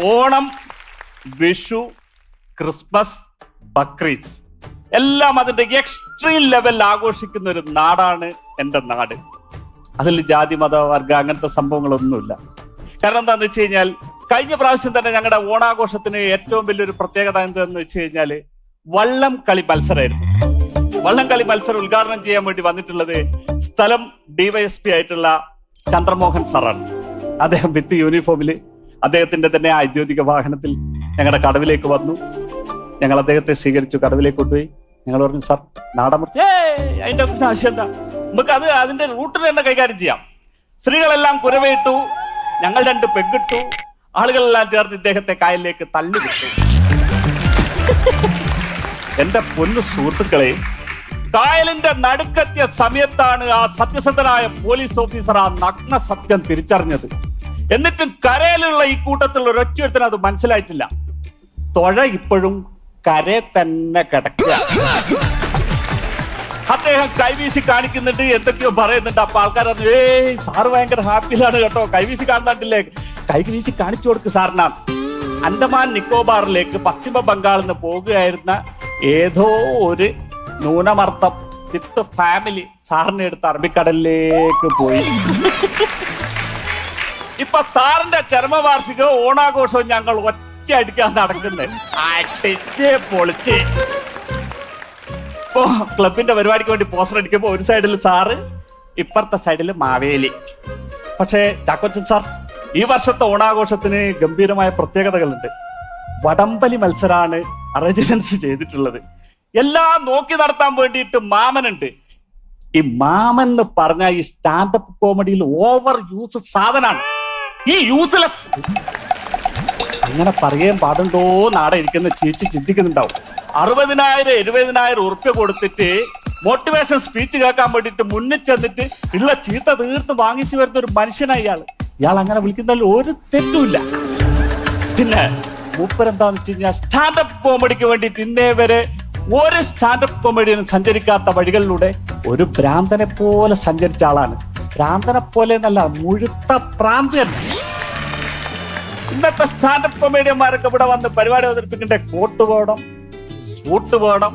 Onam, Vishu, Christmas, Bakrid എല്ലാം അതിന്റെ extreme ലെവലിൽ ആഘോഷിക്കുന്ന ഒരു നാടാണ് എൻ്റെ നാട്. അതിൽ ജാതി, മത, വർഗ അങ്ങനത്തെ സംഭവങ്ങളൊന്നുമില്ല. കാരണം എന്താണെന്ന് വെച്ച് കഴിഞ്ഞാൽ കഴിഞ്ഞ പ്രാവശ്യം തന്നെ ഞങ്ങളുടെ ഓണാഘോഷത്തിന് ഏറ്റവും വലിയൊരു പ്രത്യേകത എന്താണെന്ന് വെച്ച് കഴിഞ്ഞാൽ വള്ളം കളി മത്സരമായിരുന്നു. വള്ളം കളി മത്സരം ഉദ്ഘാടനം ചെയ്യാൻ വേണ്ടി വന്നിട്ടുള്ളത് സ്ഥലം DYSP ആയിട്ടുള്ള ചന്ദ്രമോഹൻ സാറാണ്. അദ്ദേഹം വിത്ത് യൂണിഫോമിൽ അദ്ദേഹത്തിന്റെ തന്നെ ഔദ്യോഗിക വാഹനത്തിൽ ഞങ്ങളുടെ കടവിലേക്ക് വന്നു. ഞങ്ങൾ അദ്ദേഹത്തെ സ്വീകരിച്ചു, കടവിലേക്ക് കൊണ്ടുപോയി. ഞങ്ങൾ പറഞ്ഞു, സാർ നാടമർത്തി അതിന്റെ ആവശ്യം എന്താ, നമുക്ക് അതിന്റെ റൂട്ടിൽ തന്നെ കൈകാര്യം ചെയ്യാം. സ്ത്രീകളെല്ലാം കുരവയിട്ടു, ഞങ്ങൾ 2 പെഗിട്ടു, ആളുകളെല്ലാം ചേർന്ന് ഇദ്ദേഹത്തെ കായലിലേക്ക് തള്ളിവിട്ടു. എന്റെ പൊന്നു സുഹൃത്തുക്കളെ, കായലിന്റെ നടുക്കെത്തിയ സമയത്താണ് ആ സത്യസന്ധനായ പോലീസ് ഓഫീസർ ആ നഗ്ന സത്യം തിരിച്ചറിഞ്ഞത്. എന്നിട്ടും കരയിലുള്ള ഈ കൂട്ടത്തിൽ ഒരൊറ്റൊരുത്തനും അത് മനസ്സിലായിട്ടില്ല. തുഴ ഇപ്പോഴും കരയെ തന്നെ കിടക്കുക. അദ്ദേഹം കൈവീശി കാണിക്കുന്നുണ്ട്, എന്തൊക്കെയോ പറയുന്നുണ്ട്. അപ്പൊ ആൾക്കാർ പറഞ്ഞു, സാറ് ഭയങ്കര ഹാപ്പിയിലാണ് കേട്ടോ, കൈവീശി കാണുന്നില്ലേ, കൈവീശി കാണിച്ചു കൊടുക്ക് സാറിനാണ്. അൻഡമാൻ നിക്കോബാറിലേക്ക് പശ്ചിമ ബംഗാളിൽ നിന്ന് പോകുകയായിരുന്ന ഏതോ ഒരു ന്യൂനമർദ്ദം വിത്ത് ഫാമിലി സാറിനെ എടുത്ത് അറബിക്കടലിലേക്ക് പോയി. ഇപ്പൊ സാറിന്റെ ചരമവാർഷിക ഓണാഘോഷവും ഞങ്ങൾ ഒറ്റ അടിക്കാൻ നടക്കുന്നത്. അടിച്ച് പൊളിച്ച് ഇപ്പോ ക്ലബിന്റെ പരിപാടിക്ക് വേണ്ടി പോസ്റ്റർ അടിക്കുമ്പോ ഒരു സൈഡിൽ സാറ്, ഇപ്പുറത്തെ സൈഡിൽ മാവേലി. പക്ഷേ ചാക്കോച്ചൻ സാർ, ഈ വർഷത്തെ ഓണാഘോഷത്തിന് ഗംഭീരമായ പ്രത്യേകതകളുണ്ട്. വടംവലി മത്സരമാണ് അറേഞ്ച്മെന്റ്സ് ചെയ്തിട്ടുള്ളത്. എല്ലാം നോക്കി നടത്താൻ വേണ്ടിയിട്ട് മാമനുണ്ട്. ഈ മാമൻ എന്ന് പറഞ്ഞ ഈ സ്റ്റാൻഡപ്പ് കോമഡിയിൽ ഓവർ യൂസ് സാധനാണ്. ഈ യൂസ്ലെസ് അങ്ങനെ പറയാൻ പാടുണ്ടോ നാടെ ഇരിക്കുന്ന ചേച്ചി ചിന്തിക്കുന്നുണ്ടാവും. 60,000 70,000 ഉറുപ്പ്യ കൊടുത്തിട്ട് മോട്ടിവേഷൻ സ്പീച്ച് കേൾക്കാൻ വേണ്ടിയിട്ട് മുന്നിൽ ചെന്നിട്ട് ഉള്ള ചീത്ത തീർത്ത് വാങ്ങിച്ചു വരുന്ന ഒരു മനുഷ്യനാണ് ഇയാൾ അങ്ങനെ വിളിക്കുന്നതിൽ ഒരു തെറ്റുമില്ല. പിന്നെ മൂപ്പരെന്താന്ന് വെച്ച് കഴിഞ്ഞാൽ സ്റ്റാൻഡപ്പ് കോമഡിക്ക് വേണ്ടിയിട്ട് ഇന്നേ വരെ ഒരു സ്റ്റാൻഡപ്പ് കോമഡിയനും സഞ്ചരിക്കാത്ത വഴികളിലൂടെ ഒരു ഭ്രാന്തനെ പോലെ സഞ്ചരിച്ച ആളാണ്. ഭ്രാന്തനെ പോലെ എന്നല്ല, മുഴുത്ത പ്രാന്തൻ. ഇന്നത്തെ സ്റ്റാൻഡപ്പ് കൊമേഡിയന്മാരൊക്കെ ഇവിടെ വന്ന് പരിപാടി അവതരിപ്പിക്കേണ്ട കോട്ട് വേണം, സൂട്ട് വേണം,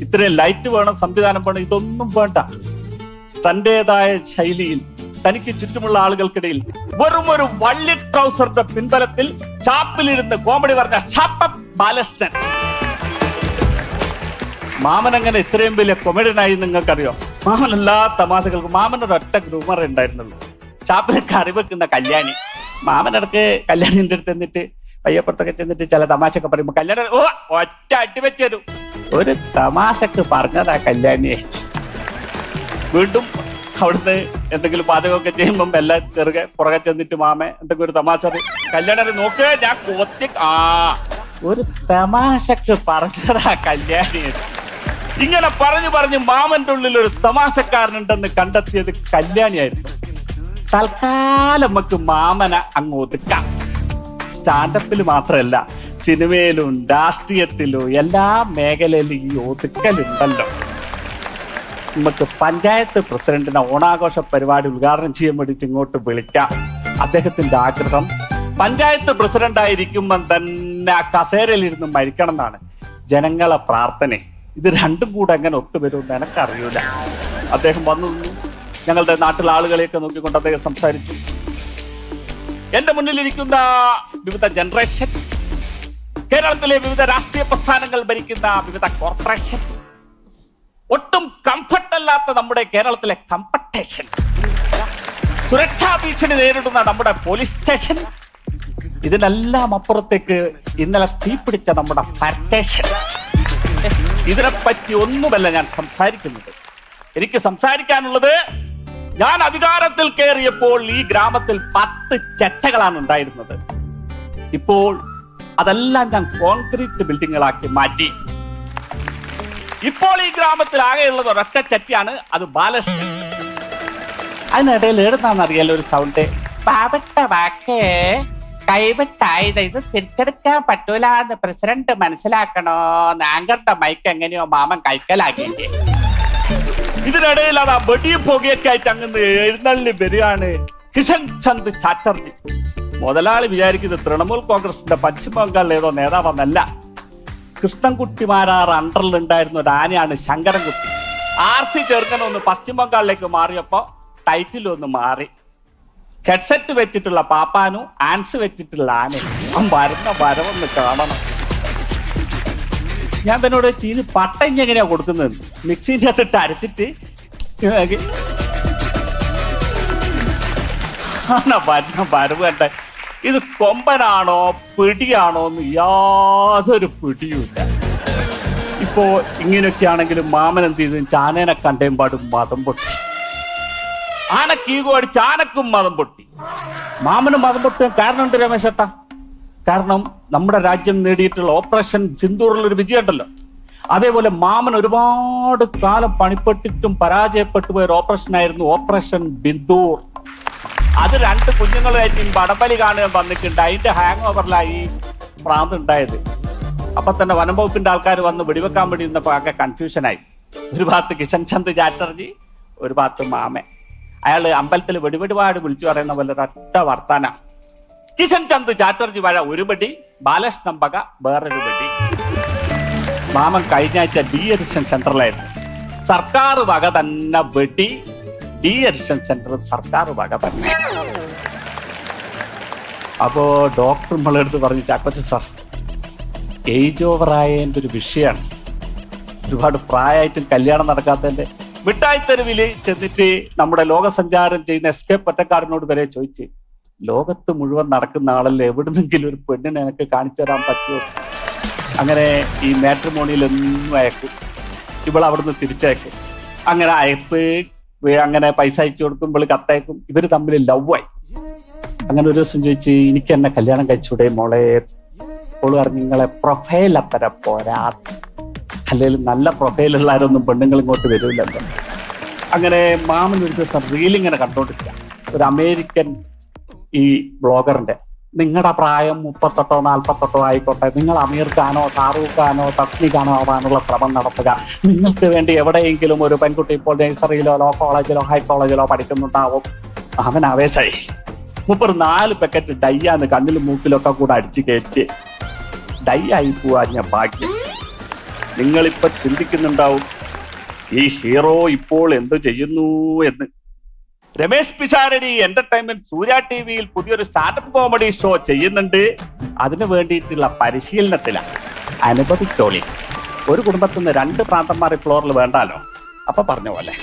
ഇത്രയും ലൈറ്റ് വേണം, സംവിധാനം വേണം, ഇതൊന്നും വേണ്ട. തന്റേതായ ശൈലിയിൽ തനിക്ക് ചുറ്റുമുള്ള ആളുകൾക്കിടയിൽ വെറും ഒരു വള്ളി ട്രൗസറിന്റെ പിൻബലത്തിൽ ചാപ്പിലിരുന്ന് കോമഡി പറഞ്ഞ ബാലകൃഷ്ണൻ. മാമൻ അങ്ങനെ ഇത്രയും വലിയ കൊമേഡിയനായി നിങ്ങൾക്കറിയോ? മാമൻ എല്ലാ തമാശകൾക്കും മാമനൊരു ഒറ്റ ഗ്രൂമർ ഉണ്ടായിരുന്നുള്ളൂ. ചാപ്പിൽ കറി വെക്കുന്ന കല്യാണി. മാമനിടക്ക് കല്യാണിന്റെ അടുത്ത് എന്നിട്ട് പയ്യപ്പുറത്തൊക്കെ ചെന്നിട്ട് ചില തമാശയൊക്കെ പറയുമ്പോ കല്യാണി ഒറ്റ അട്ടി വെച്ചു തരും. ഒരു തമാശക്ക് പറഞ്ഞതാ കല്യാണിയെ. വീണ്ടും അവിടുന്ന് എന്തെങ്കിലും പാചകമൊക്കെ ചെയ്യുമ്പം എല്ലാം ചെറുകെ പുറകെ ചെന്നിട്ട് മാമ എന്തെങ്കിലും ഒരു തമാശ കല്യാണി നോക്കുക, ഞാൻ കൊത്തി ഒരു തമാശക്ക് പറഞ്ഞതാ കല്യാണിയെ. ഇങ്ങനെ പറഞ്ഞു പറഞ്ഞ് മാമന്റെ ഉള്ളിൽ ഒരു തമാശക്കാരനുണ്ടെന്ന് കണ്ടെത്തിയത് കല്യാണിയായിരുന്നു. തൽക്കാലം നമുക്ക് മാമനെ അങ്ങ് ഒതുക്കാം. സ്റ്റാൻഡപ്പിൽ മാത്രമല്ല, സിനിമയിലും രാഷ്ട്രീയത്തിലും എല്ലാ മേഖലയിലും ഈ ഒതുക്കലുണ്ടല്ലോ. നമുക്ക് പഞ്ചായത്ത് പ്രസിഡന്റിനെ ഓണാഘോഷ പരിപാടി ഉദ്ഘാടനം ചെയ്യാൻ വേണ്ടിയിട്ട് ഇങ്ങോട്ട് വിളിക്കാം. അദ്ദേഹത്തിന്റെ ആഗ്രഹം പഞ്ചായത്ത് പ്രസിഡന്റ് ആയിരിക്കുമ്പം തന്നെ ആ കസേരയിലിരുന്ന് മരിക്കണം എന്നാണ്. ജനങ്ങളെ പ്രാർത്ഥന. ഇത് രണ്ടും കൂടെ എങ്ങനെ ഒത്തുവരുമെന്ന് എനിക്കറിയില്ല. അദ്ദേഹം വന്നു, ഞങ്ങളുടെ നാട്ടിലെ ആളുകളെയൊക്കെ നോക്കിക്കൊണ്ട് അദ്ദേഹം സംസാരിച്ചു. എന്റെ മുന്നിലിരിക്കുന്ന വിവിധ ജനറേഷൻ, കേരളത്തിലെ വിവിധ രാഷ്ട്രീയ പ്രസ്ഥാനങ്ങൾ ഭരിക്കുന്ന വിവിധ കോർപ്പറേഷൻ, ഒട്ടും കംഫർട്ട് അല്ലാത്ത നമ്മുടെ കേരളത്തിലെ കമ്പട്ടേഷൻ, സുരക്ഷാ ഭീഷണി നേരിടുന്ന നമ്മുടെ പോലീസ് സ്റ്റേഷൻ, ഇതിനെല്ലാം അപ്പുറത്തേക്ക് ഇന്നലെ തീപിടിച്ച നമ്മുടെ ഫയർസ്റ്റേഷൻ. ഇതിനെപ്പറ്റി ഒന്നുമല്ല ഞാൻ സംസാരിക്കുന്നത്. എനിക്ക് സംസാരിക്കാനുള്ളത്, ഞാൻ അധികാരത്തിൽ കയറിയപ്പോൾ ഈ ഗ്രാമത്തിൽ 10 ചെറ്റകളാണ് ഉണ്ടായിരുന്നത്. ഇപ്പോൾ അതെല്ലാം ഞാൻ കോൺക്രീറ്റ് ബിൽഡിങ്ങുകളാക്കി മാറ്റി. ഇപ്പോൾ ഈ ഗ്രാമത്തിൽ ആകെയുള്ളത് ഒരൊറ്റ ചെറ്റയാണ്, അത് ബാലകൃഷ്ണൻ. അതിനിടയിൽ എഴുതാന്നറിയാലോ ഒരു സൗണ്ട്, പാവട്ട വാക്കേ കൈവിട്ടായത്, ഇത് തിരിച്ചെടുക്കാൻ പറ്റൂല എന്ന് പ്രസിഡന്റ് മനസ്സിലാക്കണോ, ആങ്കറുടെ മൈക്ക് എങ്ങനെയോ മാമൻ കൈക്കലാക്കിയിട്ട്. ഇതിനിടയിൽ അത് ആ വെടിയും പുകയൊക്കെ ആയിട്ട് അങ്ങനെ എഴുന്നള്ളി വരികയാണ് കിഷൻ ചന്ദ് ചാറ്റർജി. മുതലാളി വിചാരിക്കുന്നത് തൃണമൂൽ കോൺഗ്രസിന്റെ പശ്ചിമ ബംഗാളിൽ ഏതോ നേതാവെന്നല്ല. കൃഷ്ണൻകുട്ടിമാരാർ അണ്ടറിൽ ഉണ്ടായിരുന്ന ഒരു ആനയാണ് ശങ്കരൻകുട്ടി. RC ചെറുക്കനൊന്ന് പശ്ചിമ ബംഗാളിലേക്ക് മാറിയപ്പോ ടൈറ്റിലൊന്ന് മാറി. ഹെഡ്സെറ്റ് വെച്ചിട്ടുള്ള പാപ്പാനും ആൻസ് വെച്ചിട്ടുള്ള ആനയും വരുന്ന വരവൊന്ന് കാണണം. ഞാൻ എന്നോട് ചീന് പട്ട എങ്ങനെയാ കൊടുക്കുന്നത്? മിക്സിന്റെ അകത്തിട്ട് അരച്ചിട്ട് വരുന്ന വരവ് കണ്ട. ഇത് കൊമ്പനാണോ പിടിയാണോ എന്ന് യാതൊരു പിടിയുമില്ല. ഇപ്പോ ഇങ്ങനെയൊക്കെ ആണെങ്കിലും മാമൻ എന്ത് ചെയ്തു? ചാനേനെ കണ്ടേം പാടും മതം പൊട്ടി. ആനക്കീകോ അടിച്ച് ആനക്കും മതം പൊട്ടി. മാമനും മതം പൊട്ടിയ കാരണമുണ്ട് രമേശേട്ടാ. കാരണം നമ്മുടെ രാജ്യം നേടിയിട്ടുള്ള ഓപ്പറേഷൻ സിന്ദൂറിലൊരു വിജയം ഉണ്ടല്ലോ, അതേപോലെ മാമൻ ഒരുപാട് കാലം പണിപ്പെട്ടിട്ടും പരാജയപ്പെട്ടു പോയ ഒരു ഓപ്പറേഷൻ ആയിരുന്നു ഓപ്പറേഷൻ ബിന്ദൂർ. അത് 2 കുഞ്ഞുങ്ങളായിട്ട് വടംവലി കാണുക വന്നിട്ടുണ്ട്. അതിന്റെ ഹാങ് ഓവറിലായി പ്രാന്ത് ഉണ്ടായത്. അപ്പൊ തന്നെ വനം വകുപ്പിന്റെ ആൾക്കാർ വന്ന് വെടിവെക്കാൻ വേണ്ടി ഇരുന്നപ്പോ ആകെ കൺഫ്യൂഷനായി. ഒരു ഭാഗത്ത് കിഷൻ ചന്ദ് ചാറ്റർജി, ഒരു ഭാഗത്ത് മാമൻ. അയാള് അമ്പലത്തിൽ വെടിവെടിപാട് വിളിച്ചു പറയുന്ന പോലെ ഒരൊറ്റ വർത്താന. കിഷൻ ചന്ദ് ചാറ്റർജി വഴ ഒരു വെടി, ബാലകൃഷ്ണൻ വക വേറൊരു വെടി. മാമൻ കഴിഞ്ഞ ആഴ്ച ഡീഅഡിക്ഷൻ സെന്ററിലായിരുന്നു. സർക്കാർ വക തന്നെ വെടി, ഡീഅഡിക്ഷൻ സെന്റർ സർക്കാർ വക തന്നെ. അപ്പോ ഡോക്ടർ നമ്മളെടുത്ത് പറഞ്ഞു, ചാക്കോച്ച സാർ, ഏജ് ഓവർ ആയതിൻ്റെ ഒരു വിഷയമാണ്. ഒരുപാട് പ്രായമായിട്ടും കല്യാണം നടക്കാത്തതിന്റെ. മിഠായി തെരുവിൽ ചെന്നിട്ട് നമ്മുടെ ലോകസഞ്ചാരം ചെയ്യുന്ന SK പൊറ്റക്കാടിനോട് വരെ ചോദിച്ച്, ലോകത്ത് മുഴുവൻ നടക്കുന്ന ആളല്ലേ, എവിടുന്നെങ്കിലും ഒരു പെണ്ണിനെ എനിക്ക് കാണിച്ചു തരാൻ പറ്റുമോ? അങ്ങനെ ഈ മാട്രിമോണിയിൽ ഒന്നും അയക്കും, ഇവൾ അവിടുന്ന് തിരിച്ചയക്കും. അങ്ങനെ അയപ്പ്, അങ്ങനെ പൈസ അയച്ചു കൊടുക്കുമ്പോൾ കത്തയക്കും. ഇവർ തമ്മിൽ ലവായി. അങ്ങനെ ഒരു ദിവസം ചോദിച്ച്, എനിക്ക് എന്നെ കല്യാണം കഴിച്ചൂടെ മോളെ? അപ്പോൾ പറഞ്ഞു, നിങ്ങളെ പ്രൊഫൈൽ അത്ര പോരാ, അല്ലെങ്കിൽ നല്ല പ്രൊഫൈലുള്ള ആരൊന്നും പെണ്ണുങ്ങൾ ഇങ്ങോട്ട് വരില്ലല്ലോ. അങ്ങനെ മാമൻ ഒരു ദിവസം റീലിങ്ങനെ കണ്ടോണ്ടിരിക്കുക. ഒരു അമേരിക്കൻ ഈ ബ്ലോഗറിന്റെ, നിങ്ങളുടെ പ്രായം 38 40 ആയിക്കോട്ടെ, നിങ്ങൾ അമീർ ഖാനോ ഷാറൂഖ് ഖാനോ തസ്മി ഖാനോ ആവാനുള്ള ശ്രമം നടത്തുക. നിങ്ങൾക്ക് വേണ്ടി എവിടെയെങ്കിലും ഒരു പെൺകുട്ടി ഇപ്പോൾ നഴ്സറിയിലോ ലോ കോളേജിലോ ഹൈ കോളേജിലോ പഠിക്കുന്നുണ്ടാവും. അവൻ ആവേശായി. 4 പാക്കറ്റ് ഡയ്യാന്ന് കണ്ണിലും മൂക്കിലൊക്കെ കൂടെ അടിച്ച് കയറ്റി ഡൈ ആയി പോവാഞ്ഞ ഭാഗ്യം. നിങ്ങളിപ്പോ ചിന്തിക്കുന്നുണ്ടാവും, ഈ ഹീറോ ഇപ്പോൾ എന്തു ചെയ്യുന്നു എന്ന്. രമേഷ് പിഷാരടി എന്റർടൈൻമെന്റ് സൂര്യ TV-യിൽ പുതിയൊരു സ്റ്റാൻഡപ്പ് കോമഡി ഷോ ചെയ്യുന്നുണ്ട്. അതിനു വേണ്ടിയിട്ടുള്ള പരിശീലനത്തിലാണ്. അനുഭവിച്ചോളി. ഒരു കുടുംബത്തിൽ നിന്ന് 2 പ്രാന്തന്മാരെ ഫ്ലോറിൽ വേണ്ടാലോ. അപ്പൊ പറഞ്ഞ പോലെ